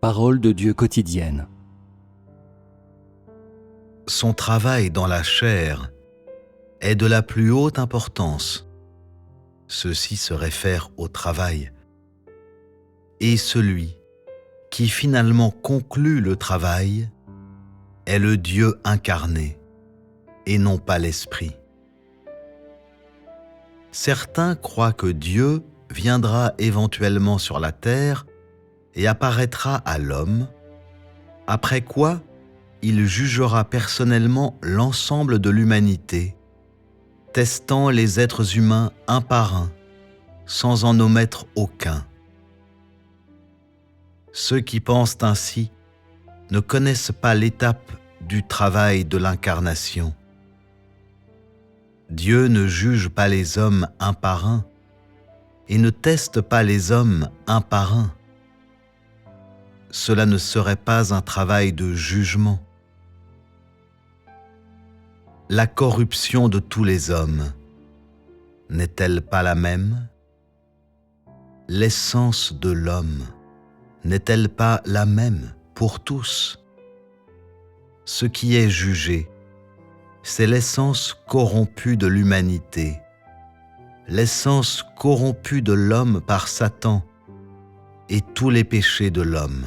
Parole de Dieu quotidienne. Son travail dans la chair est de la plus haute importance. Ceci se réfère au travail. Et celui qui finalement conclut le travail est le Dieu incarné et non pas l'Esprit. Certains croient que Dieu viendra éventuellement sur la terre et apparaîtra à l'homme, après quoi il jugera personnellement l'ensemble de l'humanité, testant les êtres humains un par un, sans en omettre aucun. Ceux qui pensent ainsi ne connaissent pas l'étape du travail de l'incarnation. Dieu ne juge pas les hommes un par un et ne teste pas les hommes un par un. Cela ne serait pas un travail de jugement. La corruption de tous les hommes n'est-elle pas la même? L'essence de l'homme n'est-elle pas la même pour tous? Ce qui est jugé, c'est l'essence corrompue de l'humanité, l'essence corrompue de l'homme par Satan et tous les péchés de l'homme.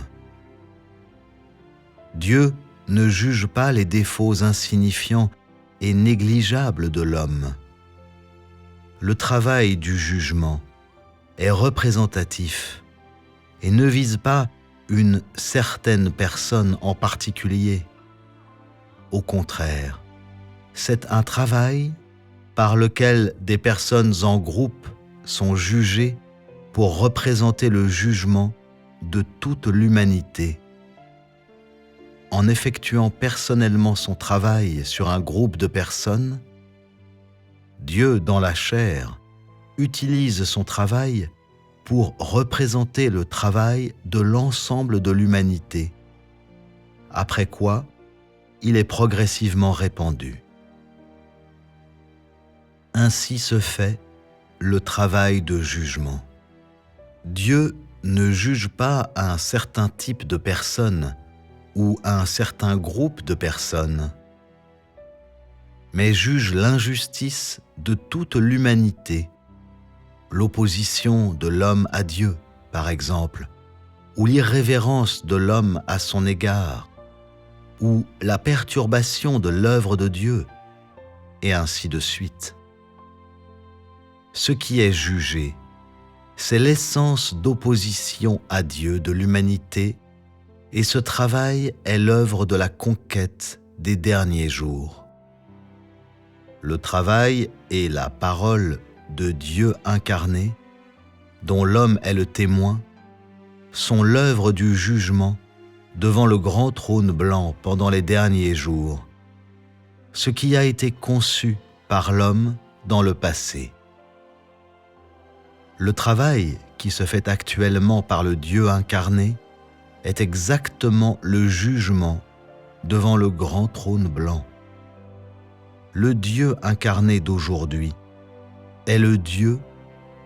Dieu ne juge pas les défauts insignifiants et négligeables de l'homme. Le travail du jugement est représentatif et ne vise pas une certaine personne en particulier. Au contraire, c'est un travail par lequel des personnes en groupe sont jugées pour représenter le jugement de toute l'humanité. En effectuant personnellement son travail sur un groupe de personnes, Dieu dans la chair utilise son travail pour représenter le travail de l'ensemble de l'humanité, après quoi il est progressivement répandu. Ainsi se fait le travail de jugement. Dieu ne juge pas un certain type de personnes ou un certain groupe de personnes, mais juge l'injustice de toute l'humanité, l'opposition de l'homme à Dieu, par exemple, ou l'irrévérence de l'homme à son égard, ou la perturbation de l'œuvre de Dieu, et ainsi de suite. Ce qui est jugé, c'est l'essence d'opposition à Dieu de l'humanité, et ce travail est l'œuvre de la conquête des derniers jours. Le travail et la parole de Dieu incarné, dont l'homme est le témoin, sont l'œuvre du jugement devant le grand trône blanc pendant les derniers jours, ce qui a été conçu par l'homme dans le passé. Le travail qui se fait actuellement par le Dieu incarné est exactement le jugement devant le grand trône blanc. Le Dieu incarné d'aujourd'hui est le Dieu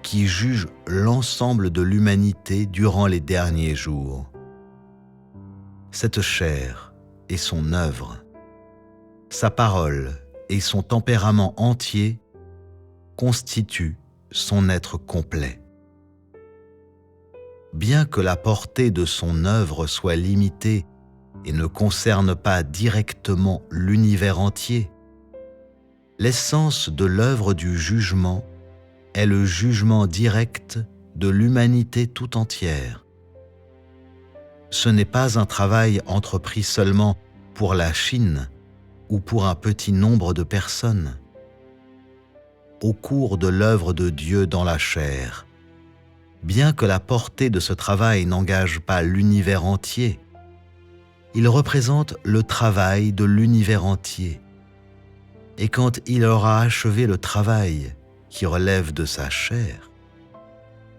qui juge l'ensemble de l'humanité durant les derniers jours. Cette chair et son œuvre, sa parole et son tempérament entier constituent son être complet. Bien que la portée de son œuvre soit limitée et ne concerne pas directement l'univers entier, l'essence de l'œuvre du jugement est le jugement direct de l'humanité tout entière. Ce n'est pas un travail entrepris seulement pour la Chine ou pour un petit nombre de personnes. Au cours de l'œuvre de Dieu dans la chair, bien que la portée de ce travail n'engage pas l'univers entier, il représente le travail de l'univers entier. Et quand il aura achevé le travail qui relève de sa chair,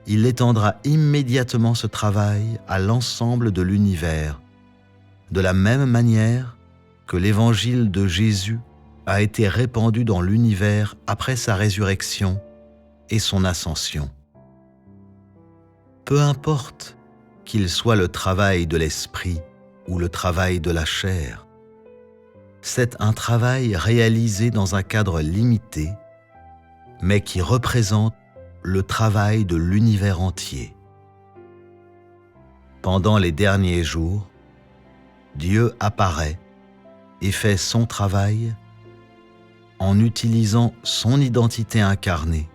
il étendra immédiatement ce travail à l'ensemble de l'univers, de la même manière que l'évangile de Jésus a été répandu dans l'univers après sa résurrection et son ascension. Peu importe qu'il soit le travail de l'esprit ou le travail de la chair. C'est un travail réalisé dans un cadre limité, mais qui représente le travail de l'univers entier. Pendant les derniers jours, Dieu apparaît et fait son travail en utilisant son identité incarnée.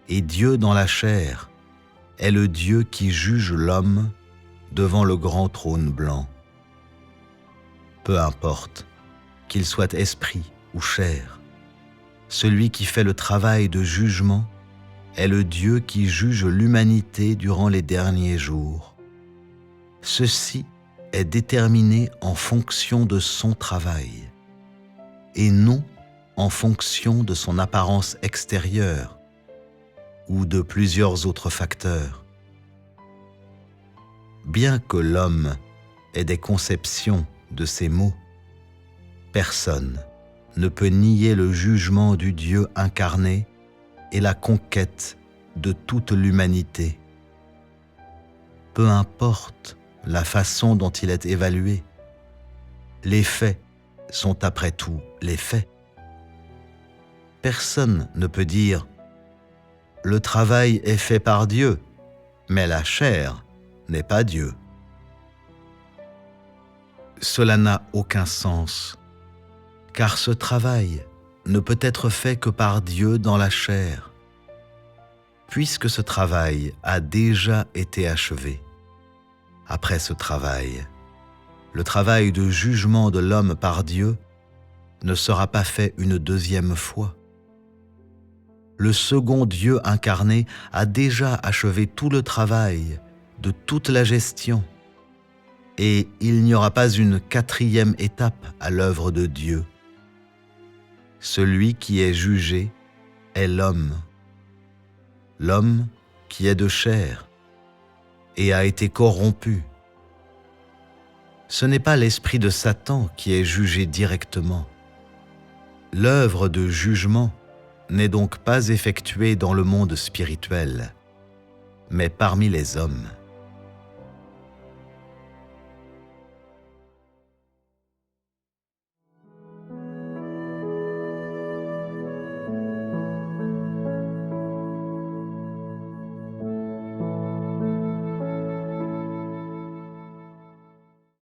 Et Dieu dans la chair est le Dieu qui juge l'homme devant le grand trône blanc. Peu importe qu'il soit esprit ou chair, celui qui fait le travail de jugement est le Dieu qui juge l'humanité durant les derniers jours. Ceci est déterminé en fonction de son travail et non en fonction de son apparence extérieure ou de plusieurs autres facteurs. Bien que l'homme ait des conceptions de ces mots, personne ne peut nier le jugement du Dieu incarné et la conquête de toute l'humanité. Peu importe la façon dont il est évalué, les faits sont après tout les faits. Personne ne peut dire « le travail est fait par Dieu, mais la chair n'est pas Dieu ». Cela n'a aucun sens, car ce travail ne peut être fait que par Dieu dans la chair. Puisque ce travail a déjà été achevé, après ce travail, le travail de jugement de l'homme par Dieu ne sera pas fait une deuxième fois. Le second Dieu incarné a déjà achevé tout le travail de toute la gestion, et il n'y aura pas une quatrième étape à l'œuvre de Dieu. Celui qui est jugé est l'homme qui est de chair et a été corrompu. Ce n'est pas l'esprit de Satan qui est jugé directement. L'œuvre de jugement n'est donc pas effectuée dans le monde spirituel, mais parmi les hommes.